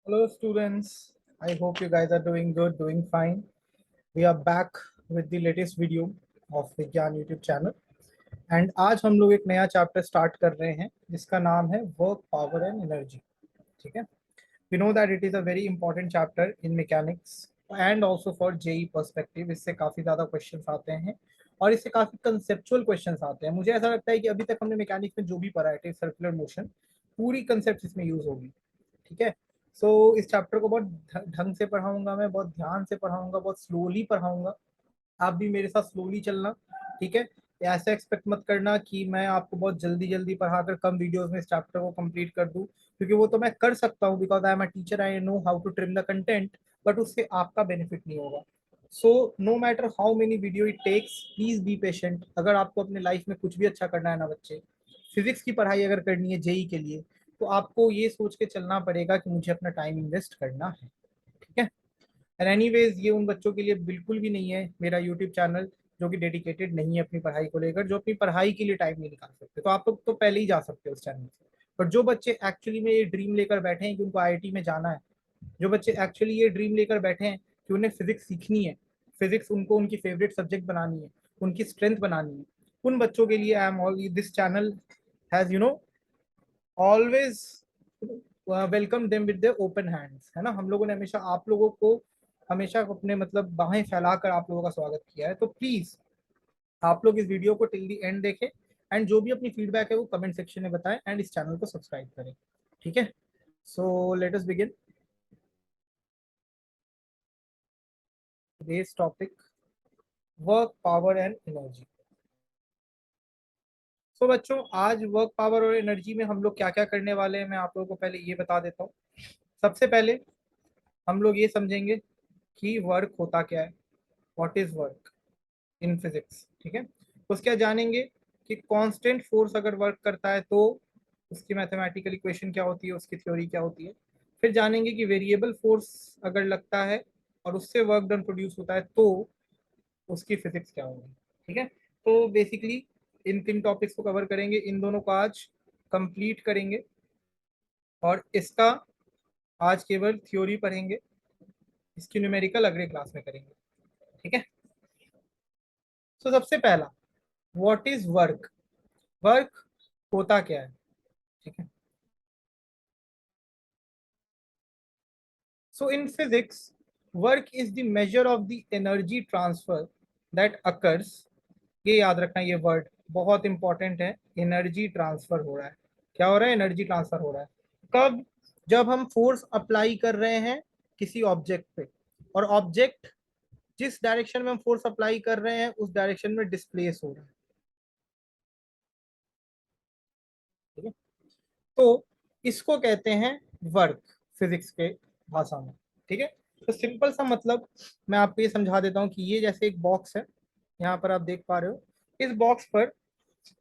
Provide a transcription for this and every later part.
Hello, students. I hope you guys are doing good, doing fine. We are back with the latest video of विज्ञान YouTube channel. And आज हम लोग एक नया chapter start कर रहे हैं जिसका नाम है वर्क पावर एंड एनर्जी. ठीक है. We know that it is a very important chapter in mechanics and also for JEE perspective. इससे काफ़ी ज़्यादा क्वेश्चन आते हैं और इससे काफ़ी कंसेप्चुअल क्वेश्चन आते हैं. मुझे ऐसा लगता है कि अभी तक हमने मैकेनिक्स में जो भी पढ़ा है सर्कुलर मोशन पूरी कंसेप्ट इसमें यूज होगी. ठीक है. सो इस चैप्टर को बहुत ढंग से पढ़ाऊंगा, मैं बहुत ध्यान से पढ़ाऊंगा, बहुत स्लोली पढ़ाऊंगा. आप भी मेरे साथ स्लोली चलना. ठीक है. ऐसा एक्सपेक्ट मत करना कि मैं आपको बहुत जल्दी जल्दी पढ़ाकर कम वीडियोस में इस चैप्टर को कंप्लीट कर दूं, क्योंकि वो तो मैं कर सकता हूँ because I am a teacher, I know how to trim the content. But उससे आपका बेनिफिट नहीं होगा. So no matter how many video it takes, please be patient. अगर आपको अपने लाइफ में कुछ भी अच्छा करना है ना बच्चे, फिजिक्स की पढ़ाई अगर करनी है जेई के लिए, तो आपको ये सोच के चलना पड़ेगा कि मुझे अपना टाइम इन्वेस्ट करना है. ठीक है. एंड एनीवेज ये उन बच्चों के लिए बिल्कुल भी नहीं है मेरा यूट्यूब चैनल जो कि डेडिकेटेड नहीं है अपनी पढ़ाई को लेकर, जो अपनी पढ़ाई के लिए टाइम नहीं निकाल सकते. तो आप लोग तो पहले ही जा सकते हो उस चैनल से. पर जो बच्चे एक्चुअली में ये ड्रीम लेकर बैठे हैं कि उनको आईआईटी में जाना है, जो बच्चे एक्चुअली ये ड्रीम लेकर बैठे हैं कि उन्हें फिजिक्स सीखनी है, फिजिक्स उनको उनकी फेवरेट सब्जेक्ट बनानी है, उनकी स्ट्रेंथ बनानी है, उन बच्चों के लिए I am all this channel has always welcome them with the open hands. है ना. हम लोगों ने हमेशा आप लोगों को हमेशा अपने मतलब बाहें फैलाकर आप लोगों का स्वागत किया है. तो प्लीज आप लोग इस वीडियो को टिल दी एंड देखें एंड जो भी अपनी फीडबैक है वो कमेंट सेक्शन में बताएं एंड इस चैनल को सब्सक्राइब करें. ठीक है. So let us begin today's topic, work power and energy. So बच्चों, आज वर्क पावर और एनर्जी में हम लोग क्या क्या करने वाले हैं मैं आप लोगों को पहले ये बता देता हूँ. सबसे पहले हम लोग ये समझेंगे कि वर्क होता क्या है, what is work in physics. ठीक है. उसके बाद जानेंगे कि कांस्टेंट फोर्स अगर वर्क करता है तो उसकी मैथमेटिकल इक्वेशन क्या होती है, उसकी थ्योरी क्या होती है. फिर जानेंगे कि वेरिएबल फोर्स अगर लगता है और उससे वर्क डन प्रोड्यूस होता है तो उसकी फिजिक्स क्या होगी. ठीक है. तो बेसिकली इन तीन टॉपिक्स को कवर करेंगे, इन दोनों को आज कंप्लीट करेंगे और इसका आज केवल थ्योरी पढ़ेंगे, इसकी न्यूमेरिकल अगले क्लास में करेंगे. ठीक है. तो सबसे पहला, व्हाट इज वर्क. वर्क होता क्या है. ठीक है. So in physics work is the measure of the energy transfer that occurs. ये याद रखना, ये वर्ड बहुत इंपॉर्टेंट है. एनर्जी ट्रांसफर हो रहा है. क्या हो रहा है. एनर्जी ट्रांसफर हो रहा है. कब. जब हम फोर्स अप्लाई कर रहे हैं किसी ऑब्जेक्ट पे और ऑब्जेक्ट जिस डायरेक्शन में हम फोर्स अप्लाई कर रहे हैं उस डायरेक्शन में डिस्प्लेस हो रहा है. ठीक है. तो इसको कहते हैं वर्क फिजिक्स के भाषा में. ठीक है. तो सिंपल सा मतलब मैं आपको ये समझा देता हूँ कि ये जैसे एक बॉक्स है, यहाँ पर आप देख पा रहे हो. इस बॉक्स पर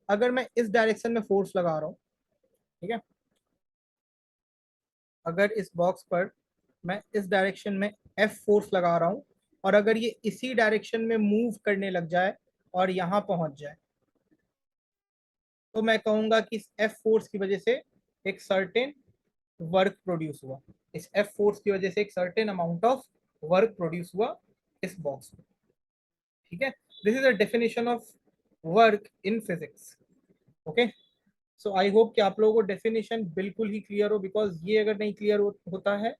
अगर मैं इस डायरेक्शन में फोर्स लगा रहा हूँ, ठीक है, अगर इस बॉक्स पर मैं इस डायरेक्शन में एफ फोर्स लगा रहा हूँ और अगर ये इसी डायरेक्शन में मूव करने लग जाए और यहाँ पहुंच जाए, तो मैं कहूंगा कि इस एफ फोर्स की वजह से एक सर्टेन वर्क प्रोड्यूस हुआ. इस एफ फोर्स की वजह से एक certain amount of work produce हुआ इस बॉक्स में. ठीक है. This is a definition of work in physics. Okay. So I hope कि आप लोगों को डेफिनेशन बिल्कुल ही क्लियर हो, बिकॉज ये अगर नहीं क्लियर होता है,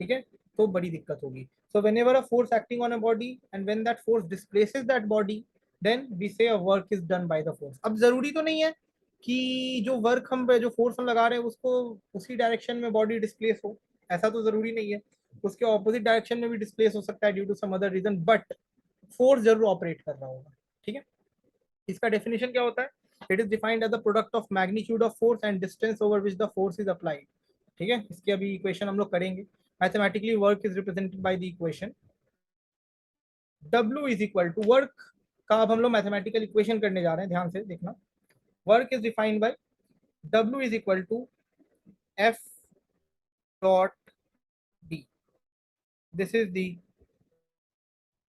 ठीक है, तो बड़ी दिक्कत होगी. So whenever a force acting on a body and when that force displaces that body, then we say a work is done by the force. अब जरूरी तो नहीं है कि जो वर्क हम जो फोर्स हम लगा रहे हैं उसको उसी डायरेक्शन में बॉडी डिस्प्लेस हो. ऐसा तो जरूरी नहीं है. उसके ऑपोजिट डायरेक्शन में भी डिस्प्लेस हो सकता है due to some other reason, but force जरूर ऑपरेट कर रहा होगा. ठीक है. इसका डेफिनेशन क्या होता है. It is defined as the product of magnitude of force and distance over which the force is applied. ठीक है. इसकी अभी इक्वेशन हम लोग करेंगे. Mathematically work is represented by the equation W is equal to work का. अब हम लोग मैथमेटिकल इक्वेशन करने जा रहे हैं, ध्यान से देखना. Work is defined by W is equal to F dot D. This is the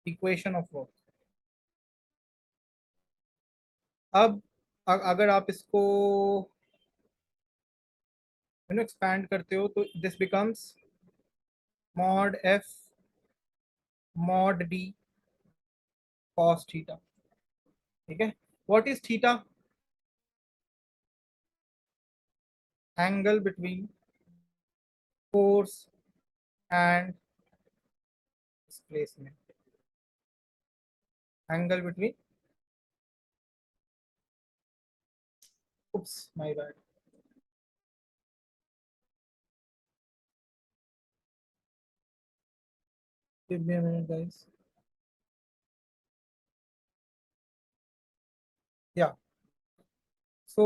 equation of work. अब अगर आप इसको एक्सपैंड करते हो तो this becomes mod f mod d cos theta. ठीक है, what is theta? Angle between force and displacement. Angle between, oops my bad, give me a minute guys. Yeah, so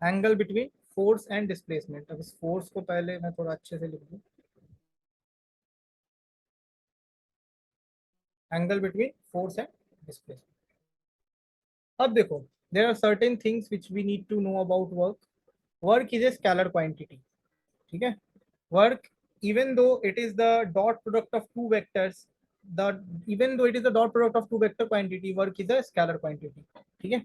angle between force and displacement. अब इस force को पहले मैं थोड़ा अच्छे से लिख दूं, angle between force and displacement. अब देखो, there are certain things which we need to know about work. Work is a scalar quantity. ठीक है, work, even though it is the dot product of two vectors, the even though it is the dot product of two vector quantity, work is a scalar quantity। ठीक है,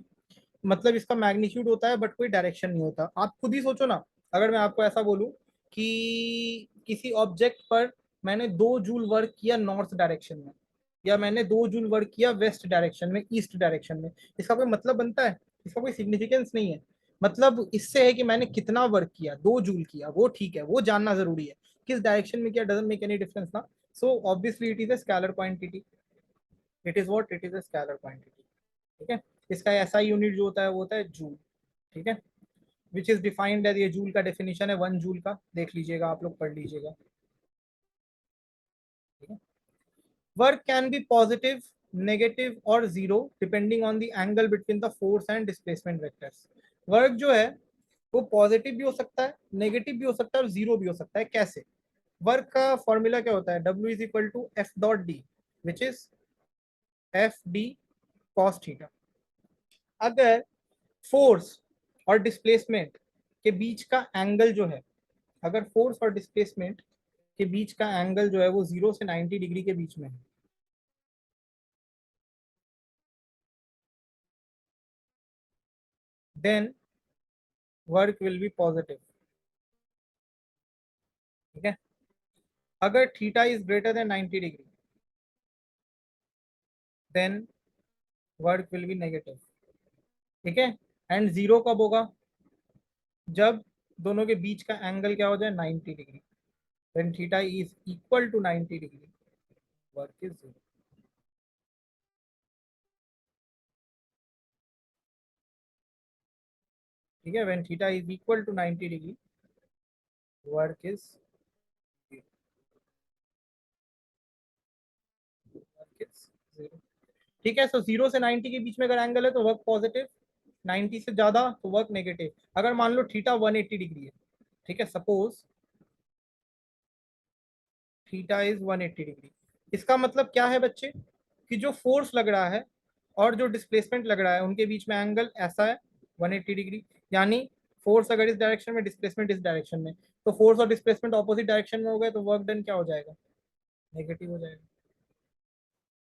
मतलब इसका magnitude होता है but कोई direction नहीं होता। आप खुद ही सोचो ना, अगर मैं आपको ऐसा बोलूं कि किसी ऑब्जेक्ट पर मैंने 2 जूल वर्क किया नॉर्थ डायरेक्शन में, या मैंने 2 जूल वर्क किया वेस्ट डायरेक्शन में, ईस्ट डायरेक्शन में, इसका कोई मतलब बनता है? इसका कोई सिग्निफिकेंस नहीं है। मतलब इससे है कि मैंने कितना वर्क किया, 2 जूल किया, वो ठीक है, वो जानना जरूरी है। किस डायरेक्शन में किया डजंट मेक एनी डिफरेंस ना। So obviously it is a scalar quantity. It is what? It is a scalar quantity. ठीक है, इसका ऐसा यूनिट जो होता है वो होता है जूल। ठीक है, विच इज डिफाइंड एज, ये जूल का डेफिनेशन है 1 जूल का, देख लीजिएगा, आप लोग पढ़ लीजिएगा। ठीक है, work can be positive, negative और zero depending on the angle between the force and displacement vectors. Work जो है वो पॉजिटिव भी हो सकता है, नेगेटिव भी हो सकता है और जीरो भी हो सकता है। कैसे? वर्क का फॉर्मूला क्या होता है? W is equal to F dot D, which is F D cos theta. अगर फोर्स और डिस्प्लेसमेंट के बीच का एंगल जो है, अगर फोर्स और डिस्प्लेसमेंट के बीच का एंगल जो है वो 0 से 90 डिग्री के बीच में है, then work will be positive. ठीक है, अगर theta is greater than 90 degree, then work will be negative. ठीक है, एंड जीरो कब होगा? जब दोनों के बीच का एंगल क्या हो जाए? 90 degree. When theta is equal to 90 degree, work is zero. ठीक है, when theta is equal to 90 degree, work is zero. Work is zero. ठीक है, सो 0 से 90 के बीच में अगर एंगल है तो वर्क पॉजिटिव, 90 से ज्यादा तो वर्क नेगेटिव। अगर मान लो थीटा 180 डिग्री है, ठीक है, सपोज थीटा इज 180 डिग्री, इसका मतलब क्या है बच्चे? कि जो फोर्स लग रहा है और जो डिस्प्लेसमेंट लग रहा है उनके बीच में एंगल ऐसा है 180 डिग्री। यानी फोर्स अगर इस डायरेक्शन में, डिस्प्लेसमेंट इस डायरेक्शन में, तो फोर्स और डिस्प्लेसमेंट ऑपोजिट डायरेक्शन में हो गए तो वर्क डन क्या हो जाएगा? नेगेटिव हो जाएगा।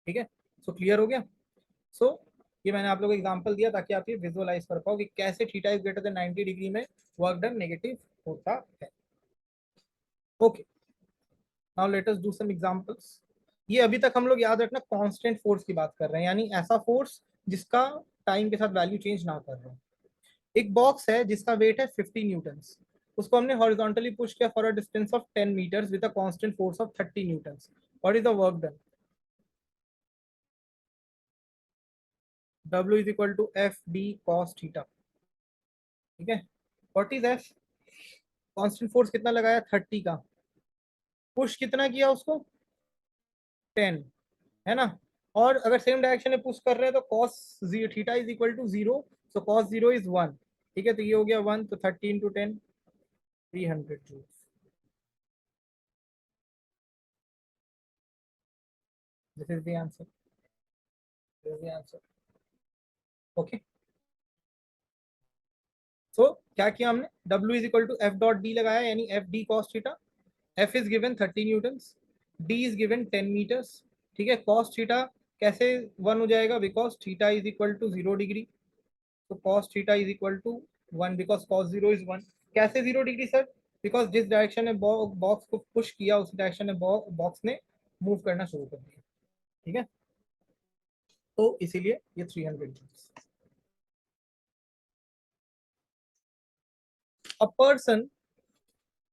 ठीक है, सो क्लियर हो गया। सो ये मैंने आप लोगों को एग्जांपल दिया ताकि आप ये विजुअलाइज कर पाओ कि कैसे theta is greater than 90 degree में वर्क डन नेगेटिव होता है। Okay, now let us do some examples. ये अभी तक हम लोग याद रखना कांस्टेंट फोर्स की बात कर रहे हैं, यानी ऐसा फोर्स जिसका टाइम के साथ वैल्यू चेंज ना कर रहे हो। एक बॉक्स है जिसका वेट है 50 न्यूटन्स, उसको हमने हॉरिजॉन्टली पुश किया for a distance of 10 metres with a constant force of 30 newtons. What is the work done? W is equal to F D cos theta. ठीक है, what is F? Constant force कितना लगाया? 30 का। Push कितना किया उसको? 10, है ना। और अगर सेम डायरेक्शन में पुश कर रहे हैं तो cos theta is equal to 0, so cos 0 is 1। ठीक है, तो ये हो गया 1, तो 30 into 10, 300 joule. This is the answer, this is the answer. Okay, so क्या किया हमने? W is equal to F dot d लगाया, यानी F D cos theta. F is given 30 newtons, d is given 10 metres. ठीक है, cos theta कैसे 1 हो जाएगा? Because theta is equal to 0 degree, तो cos theta is equal to 1 because cos 0 is 1। कैसे 0 degree sir? Because जिस direction में box को पुश किया उस डायरेक्शन में बॉक्स ने मूव करना शुरू कर दिया, ठीक है, तो इसीलिए ये 300 joules. A person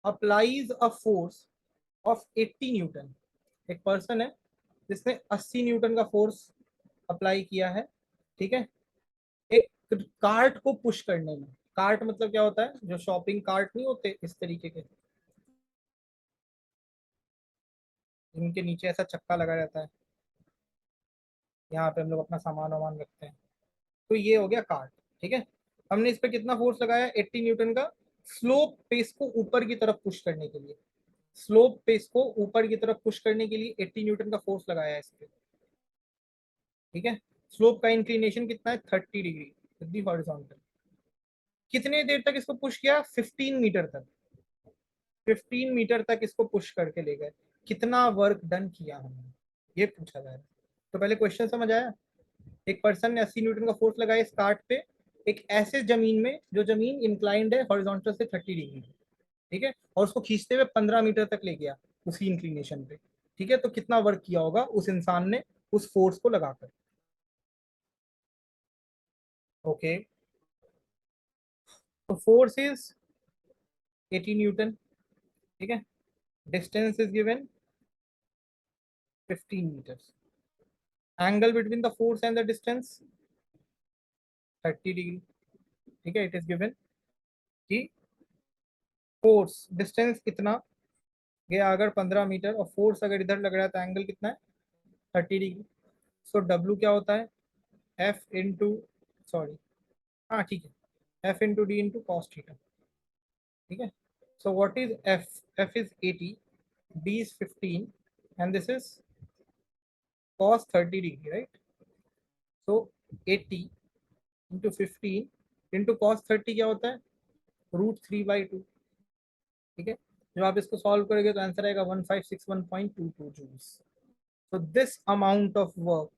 applies a force of 80 newton. एक पर्सन है जिसने 80 न्यूटन का फोर्स अप्लाई किया है, ठीक है, एक कार्ट को पुश करने में। कार्ट मतलब क्या होता है? जो शॉपिंग कार्ट नहीं होते इस तरीके के, इनके नीचे ऐसा चक्का लगा रहता है, यहाँ पे हम लोग अपना सामान वामान रखते हैं, तो ये हो गया कार्ट, ठीक है। हमने इस पे कितना फोर्स लगाया? 80 न्यूटन का, स्लोप पेस को ऊपर की तरफ पुश करने के लिए। स्लोप पेस को ऊपर की तरफ पुश करने के लिए 80 न्यूटन का फोर्स लगाया है इस पे, ठीक है। स्लोप का इंक्लिनेशन कितना है? 30 डिग्री विद द हॉरिजॉन्टल। कितने देर तक इसको पुश किया? 15 मीटर तक। 15 मीटर तक इसको पुश करके ले गए। कितना वर्क डन किया हमने, ये पूछा जा रहा है। तो पहले क्वेश्चन समझ आया? एक पर्सन ने 80 न्यूटन का फोर्स लगाया इस कार्ट पे, एक ऐसे जमीन में जो जमीन इंक्लाइंड है हॉरिजॉन्टल से 30 डिग्री, ठीक है, और उसको खींचते हुए 15 मीटर तक ले गया उसी इंक्लिनेशन पे, ठीक है। तो कितना वर्क किया होगा उस इंसान ने उस फोर्स को लगाकर? ओके, तो फोर्स इज 80 न्यूटन, ठीक है, distance is given 15 metres, angle between the force and the distance 30 degree, ठीक है। इट इज गिवन कि फोर्स डिस्टेंस कितना गया अगर 15 मीटर, और फोर्स अगर इधर लग रहा है तो एंगल कितना है? 30 डिग्री। सो डब्ल्यू क्या होता है? एफ इंटू, सॉरी, हाँ ठीक है, F into D into cos theta, ठीक है। So what is F? F is 80, D is 15, and this is cos 30 degree, right? So 80 into 15 into cos 30 क्या होता है? √3/2, ठीक है। जब आप इसको सॉल्व करोगे तो आंसर आएगा 1561.22 joules. So this amount of work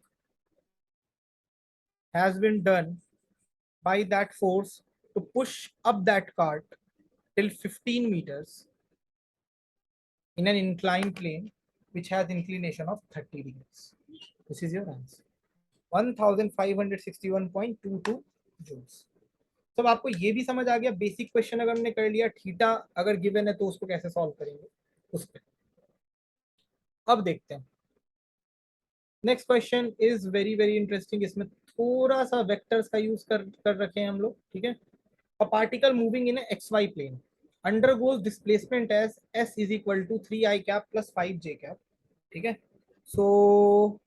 has been done by that force to push up that cart till 15 meters in an inclined plane which has inclination of 30 degrees. This is your answer. 1561.22 joules. सब आपको ये भी समझ आ गया? Basic question अगर हमने कर लिया, थीटा अगर गिवन है तो उसको कैसे सॉल्व करेंगे उस पर। अब देखते हैं next question is very very interesting. इसमें थोड़ा सा वेक्टर्स का यूज कर रखे हैं हम लोग, ठीक है। A particle moving in a xy plane undergoes displacement as s is equal to 3 I cap plus 5 j cap, ठीक है। So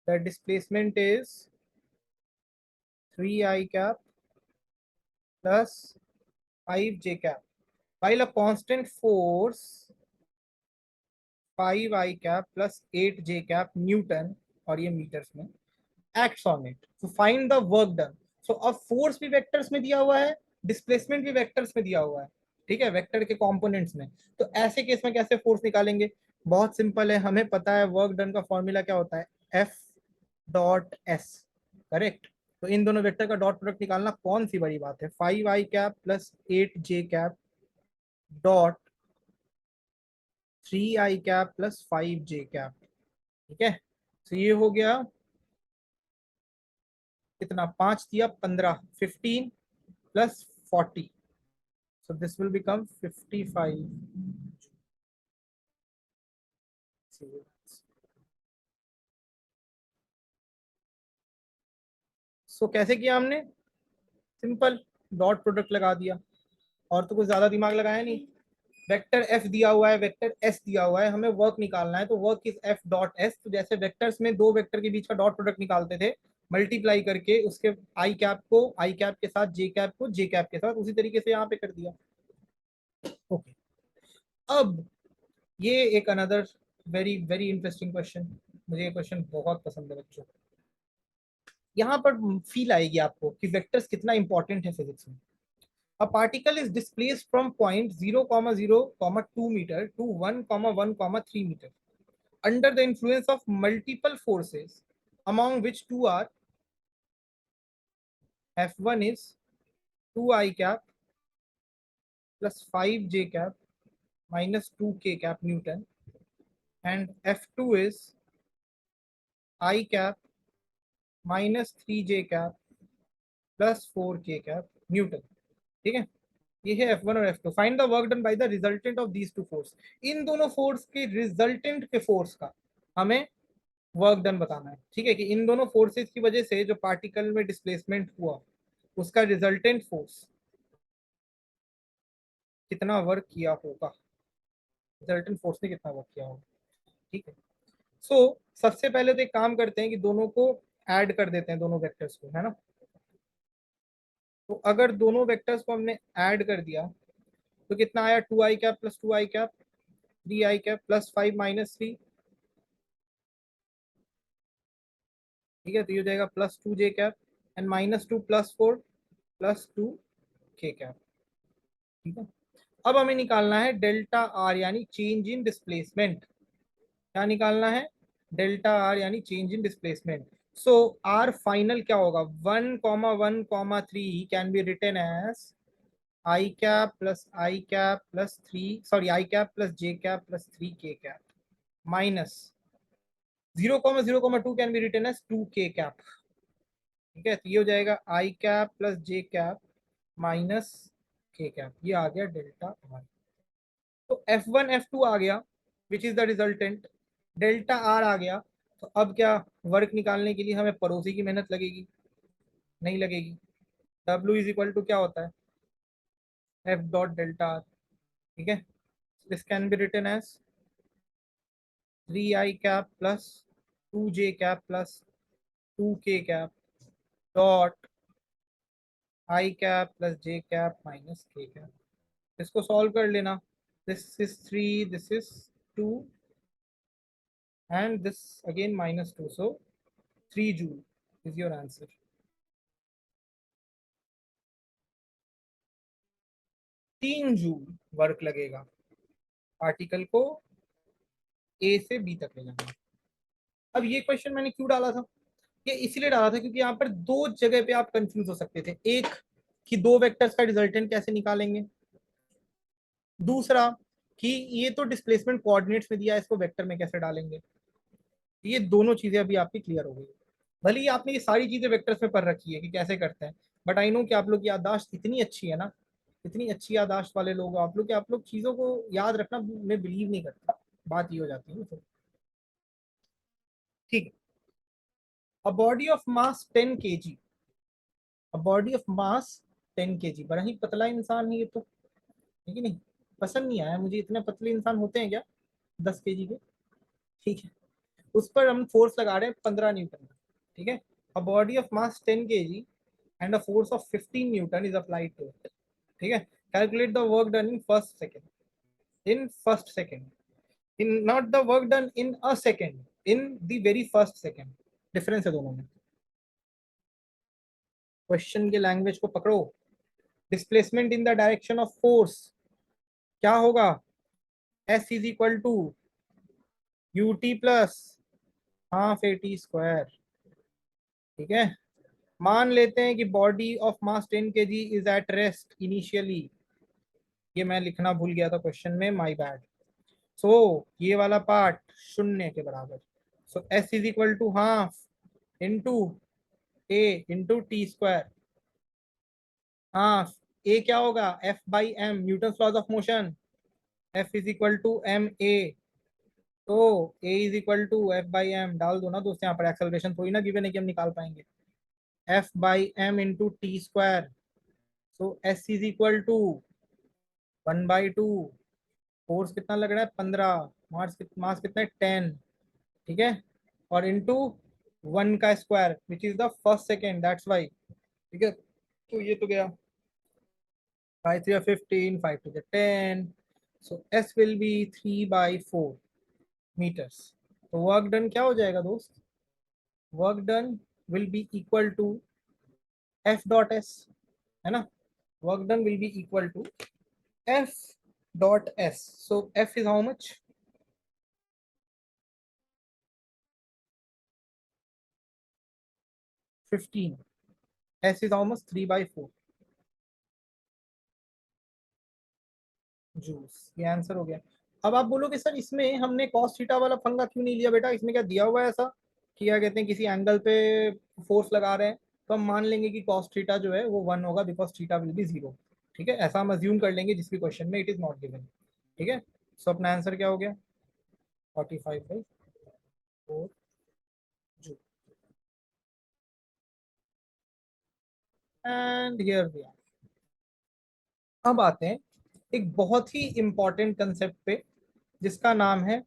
the displacement is 3 I cap plus 5 j cap, while a constant force 5 I cap plus 8 j cap Newton, और ये metres में, acts on it to find the work done. So अब force भी vectors में दिया हुआ है, displacement भी वेक्टर्स में दिया हुआ है, ठीक है, वेक्टर के कंपोनेंट्स में। तो ऐसे केस में कैसे फोर्स निकालेंगे? बहुत सिंपल है, हमें पता है वर्क डन का फॉर्मूला क्या होता है? F.S, correct. तो इन दोनों वेक्टर का डॉट प्रोडक्ट निकालना कौन सी बड़ी बात है? 5 I cap plus 8 j cap dot 3 I cap plus 5 j cap, ठीक है। तो ये हो गया कितना? 5 दिया 15, 15 plus 40, so this will become 55. So कैसे किया हमने? सिंपल, डॉट प्रोडक्ट लगा दिया, और तो कुछ ज्यादा दिमाग लगाया नहीं। वेक्टर एफ दिया हुआ है, वेक्टर एस दिया हुआ है, हमें वर्क निकालना है, तो work is F dot S. तो जैसे वेक्टर्स में दो वेक्टर के बीच का डॉट प्रोडक्ट निकालते थे मल्टीप्लाई करके, उसके आई कैप को आई कैप के साथ, जे कैप को जे कैप के साथ, उसी तरीके से यहाँ पे कर दिया। ओके, अब ये एक another very very interesting question, मुझे ये क्वेश्चन बहुत पसंद है बच्चों। यहाँ पर फील आएगी आपको कि वेक्टर्स कितना इंपॉर्टेंट है फिजिक्स में। A particle is displaced from point 0,0,2 metre to 1,1,3 metre under the influence of multiple forces among which two are F1 is 2i cap plus 5j cap minus 2k cap Newton, and F2 is i cap minus 3j cap plus 4k cap Newton. ठीक है, ये है F1 और F2. Find the work done by the resultant of these two force. इन दोनों force के resultant के force का हमें वर्क डन बताना है. ठीक है, कि इन दोनों फोर्सेस की वजह से जो पार्टिकल में डिस्प्लेसमेंट हुआ उसका रिजल्टेंट फोर्स कितना वर्क किया होगा, रिजल्टेंट फोर्स ने कितना वर्क किया होगा. ठीक है, सो सबसे पहले तो एक काम करते हैं कि दोनों को ऐड कर देते हैं, दोनों वेक्टर्स को, है ना. तो अगर दोनों वेक्टर्स को हमने ऐड कर दिया तो कितना आया, 2i cap plus 2i cap 3i cap plus 5 - 3. ठीक है, तो ये हो जाएगा +2j cap and -2 +4 +2k cap. ठीक है, अब हमें निकालना है डेल्टा आर यानी चेंज इन डिस्प्लेसमेंट. क्या निकालना है, डेल्टा आर यानी change in displacement. So R final क्या होगा, 1,1,3 can be written as i cap plus j cap plus 3 minus 0,0,2 can be written as 2k cap. ठीक है, तो ये हो जाएगा i cap plus j cap minus k cap. ये आ गया डेल्टा आर. तो F1 F2 आ गया which is the resultant, delta r आ गया. तो अब क्या, वर्क निकालने के लिए हमें पड़ोसी की मेहनत लगेगी, नहीं लगेगी. W इज इक्वल टू क्या होता है, F डॉट डेल्टा आर. ठीक है, this can be written as 3i cap plus 2j cap plus 2k cap dot i cap plus j cap minus k cap. इसको सॉल्व कर लेना. This is 3, this is 2 and this again -2, so 3 joule is your answer. 3 joule work लगेगा particle को ए से B तक ले जाना. अब ये क्वेश्चन मैंने क्यों डाला था, ये इसीलिए डाला था क्योंकि यहाँ पर दो जगह पे आप कंफ्यूज हो सकते थे. एक कि दो वेक्टर्स का रिजल्टेंट कैसे निकालेंगे, दूसरा कि ये तो डिस्प्लेसमेंट कोऑर्डिनेट्स में दिया है, इसको वेक्टर में कैसे डालेंगे. ये दोनों चीजें अभी आपकी क्लियर हो गई. भले ही आपने ये सारी चीजें वेक्टर्स में पढ़ रखी है कि कैसे करते हैं, बट आई नो कि आप लोग की याददाश्त इतनी अच्छी है ना, इतनी अच्छी याददाश्त वाले लोग आप लोग कि आप लोग चीजों को याद रखना में बिलीव नहीं करते. बात ये हो जाती है तो. ठीक है, a body of mass 10 kg, a body of mass 10 kg, बड़ा ही पतला इंसान है ये तो. ठीक है, नहीं पसंद नहीं आया मुझे, इतने पतले इंसान होते हैं क्या 10 kg के. ठीक है, उस पर हम फोर्स लगा रहे हैं 15 न्यूटन का. ठीक है, a body of mass 10 kg and a force of 15 Newton is applied to it. ठीक है, calculate the work done in first second. In first second, in not the work done in a second, in the very first second. Difference है दोनों में. Question के language को पकड़ो. Displacement in the direction of force क्या होगा, S is equal to ut plus half at². ठीक है, मान लेते हैं कि body of mass 10 kg is at rest initially. ये मैं लिखना भूल गया था क्वेश्चन में, माय बैड. सो ये वाला पार्ट शून्य के बराबर. So S is equal to half into a into t². Half a क्या होगा, F/m, Newton laws of motion. F is equal to ma. तो A is equal to F/m. डाल दो ना दोस्त, यहाँ पर एक्सेलरेशन थोड़ी ना गिवन है कि हम निकाल पाएंगे. F/m into t². So S is equal to 1/2. Force कितना लग रहा है, 15. मास कितना है, 10. ठीक है, और इंटू 1 का square which is the first second, that's why. ठीक है, तो ये तो गया 5 3 15, 5 2 10. So S will be 3/4 metres. तो वर्क डन क्या हो जाएगा दोस्त, work done will be equal to F dot S, है ना. Work done will be equal to F dot S. So F is how much, 15. S is how much, 3/4. जूस, ये answer हो गया। अब आप बोलोगे सर इसमें हमने कॉस थीटा वाला पंगा क्यों नहीं लिया बेटा, इसमें क्या दिया हुआ है ऐसा कि क्या कहते हैं किसी एंगल पे फोर्स लगा रहे हैं, तो हम मान लेंगे कि कॉस थीटा जो है वो 1 होगा बिकॉज थीटा विल बी 0। ठीक है, ऐसा हम अज्यूम कर लेंगे जिसकी क्वेश्चन में इट इज नॉट गिवन। ठीक है, सो अपना आंसर क्या हो गया, 45/4 joule. And here we are. अब आते हैं एक बहुत ही इंपॉर्टेंट कंसेप्ट पे जिसका नाम है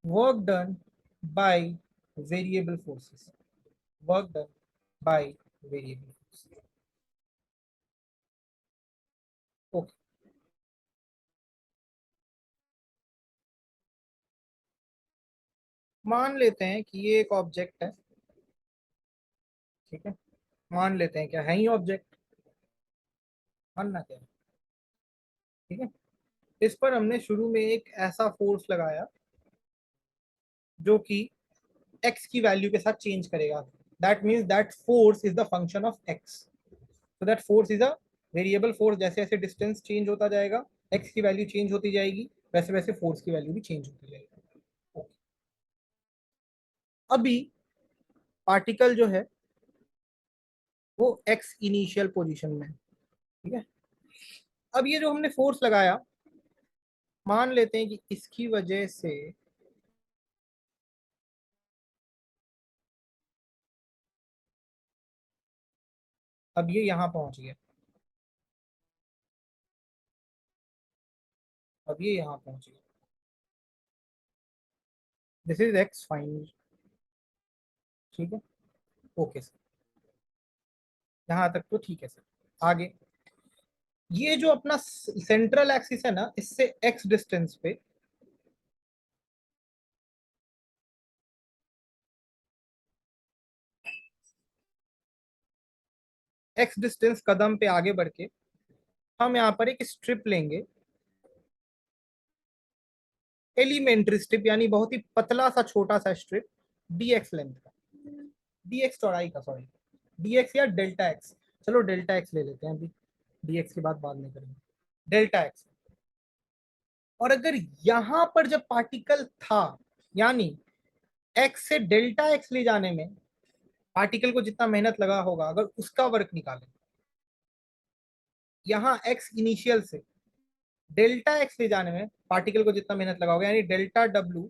work done by variable forces. Work done by variable forces. Okay, मान लेते हैं कि ये एक ऑब्जेक्ट है। ठीक है, मान लेते हैं क्या है ही ऑब्जेक्ट, मानना क्या है। ठीक है, इस पर हमने शुरू में एक ऐसा फोर्स लगाया जो कि x की वैल्यू के साथ चेंज करेगा। That means that force is the function of x। So that force is a variable force. जैसे जैसे डिस्टेंस चेंज होता जाएगा x की वैल्यू चेंज होती जाएगी, वैसे वैसे फोर्स की वैल्यू भी चेंज होती जाएगी। अभी पार्टिकल जो है वो x इनिशियल पोजीशन में है। ठीक है, अब ये जो हमने फोर्स लगाया, मान लेते हैं कि इसकी वजह से अब ये यहां पहुंच गया, अब ये यहां पहुंच गया। This is x final. ठीक है, ओके सर, यहाँ तक तो ठीक है सर। आगे ये जो अपना सेंट्रल एक्सिस है ना, इससे x डिस्टेंस पे x डिस्टेंस कदम पे आगे बढ़ के हम यहाँ पर एक स्ट्रिप लेंगे, एलिमेंट्री स्ट्रिप, यानी बहुत ही पतला सा छोटा सा स्ट्रिप, dx लेंथ का, dx चौड़ाई का, सॉरी dx या डेल्टा x। चलो डेल्टा x ले लेते हैं अभी, dx की बात बाद में करेंगे। Delta x। और अगर यहां पर जब पार्टिकल था, यानी x से डेल्टा x ले जाने में पार्टिकल को जितना मेहनत लगा होगा, अगर उसका वर्क निकालें, यहाँ x इनिशियल से डेल्टा x ले जाने में पार्टिकल को जितना मेहनत लगा होगा, यानी delta w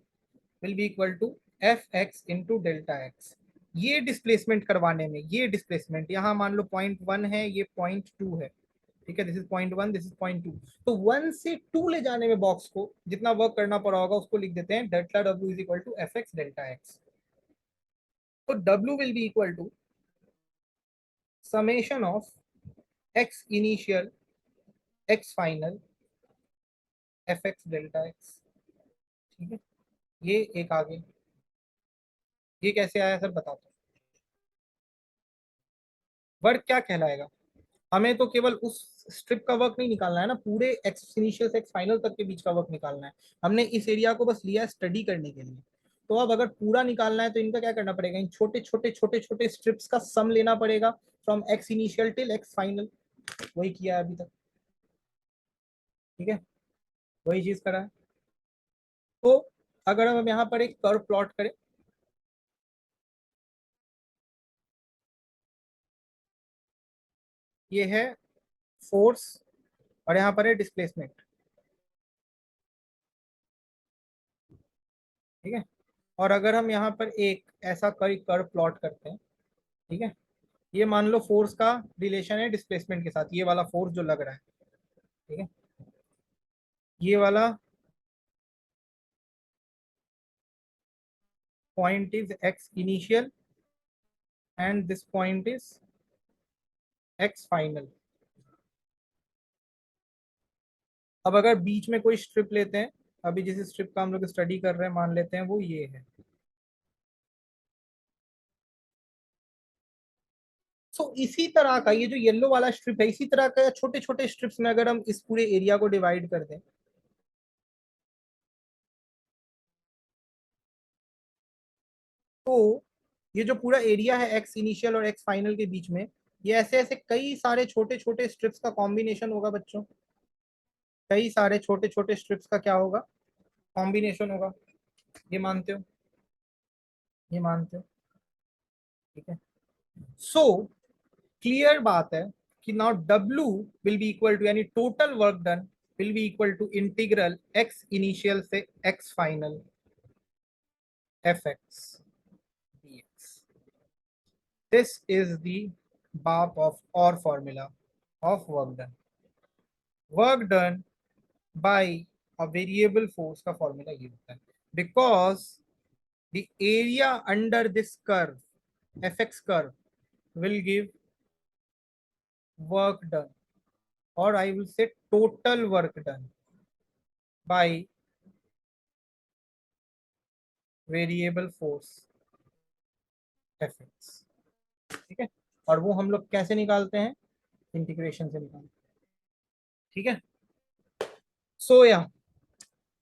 will be equal to F X into delta X. ये डिस्प्लेसमेंट करवाने में, ये डिस्प्लेसमेंट यहाँ मान लो .1 है, ये .2 है। ठीक है, दिस इज .1, दिस इज .2। तो 1 से 2 ले जाने में बॉक्स को जितना वर्क करना पड़ा होगा उसको लिख देते हैं delta w is equal to F X delta X. तो w will be equal to summation of x initial x final F X delta X. ठीक है, ये एक आगे, ये कैसे आया सर बताता हूँ। वर्क क्या कहलाएगा, हमें तो केवल उस स्ट्रिप का वर्क नहीं निकालना है ना, पूरे एक्स इनिशियल से एक्स फाइनल तक के बीच का वर्क निकालना है। हमने इस एरिया को बस लिया है स्टडी करने के लिए। तो अब अगर पूरा निकालना है तो इनका क्या करना पड़ेगा, इन छोटे छोटे छोटे छोटे स्ट्रिप्स का सम लेना पड़ेगा from x initial till x final. वही किया है अभी तक। ठीक है, वही चीज करा है। तो अगर हम यहाँ पर एक कर्व प्लॉट करें, ये है फोर्स और यहाँ पर है डिस्प्लेसमेंट। ठीक है, और अगर हम यहाँ पर एक ऐसा कर्व प्लॉट करते हैं, ठीक है, ये मान लो फोर्स का रिलेशन है डिस्प्लेसमेंट के साथ, ये वाला फोर्स जो लग रहा है। ठीक है, ये वाला point is x initial and this point is x final. अब अगर बीच में कोई स्ट्रिप लेते हैं, अभी जिस स्ट्रिप का हम लोग स्टडी कर रहे हैं मान लेते हैं वो ये है। सो इसी तरह का ये जो येलो वाला स्ट्रिप है, इसी तरह का छोटे छोटे स्ट्रिप्स में अगर हम इस पूरे एरिया को डिवाइड कर दें, तो ये जो पूरा एरिया है एक्स इनिशियल और एक्स फाइनल के बीच में, ये ऐसे ऐसे कई सारे छोटे छोटे स्ट्रिप्स का कॉम्बिनेशन होगा बच्चों। कई सारे छोटे छोटे स्ट्रिप्स का क्या होगा, कॉम्बिनेशन होगा। ये मानते हो, ये मानते हो, ठीक है। सो क्लियर बात है कि now W will be equal to, यानी total work done will be equal to integral x initial से x final fx dx. This is the BAP of or formula of work done. Work done by a variable force का formula ये होता है, because the area under this curve, fx curve, will give work done, or I will say total work done by variable force fx, ठीक है। और वो हम लोग कैसे निकालते हैं, इंटीग्रेशन से निकालते हैं, ठीक है। सो या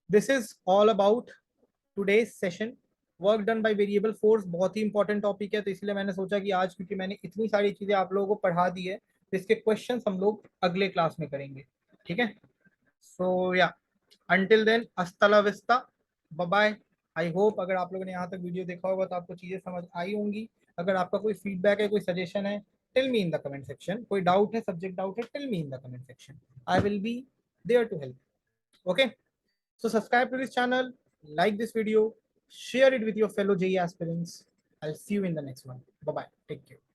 this is all about today's session. Work done by variable force बहुत ही इंपॉर्टेंट टॉपिक है, तो इसलिए मैंने सोचा कि आज, क्योंकि मैंने इतनी सारी चीजें आप लोगों को पढ़ा दी है, तो इसके क्वेश्चंस हम लोग अगले क्लास में करेंगे, ठीक है। सो या until then hasta la vista, bye bye. I hope अगर आप लोगों ने यहाँ तक वीडियो देखा होगा तो आपको चीजें समझ आई होंगी। अगर आपका कोई फीडबैक है, कोई सजेशन है, tell me in the comment section. कोई डाउट है, सब्जेक्ट डाउट है, tell me in the comment section, I will be there to help. Okay, so subscribe to this channel, like this video, share it with your fellow JEE aspirants. I'll see you in the next one. Bye bye, take care.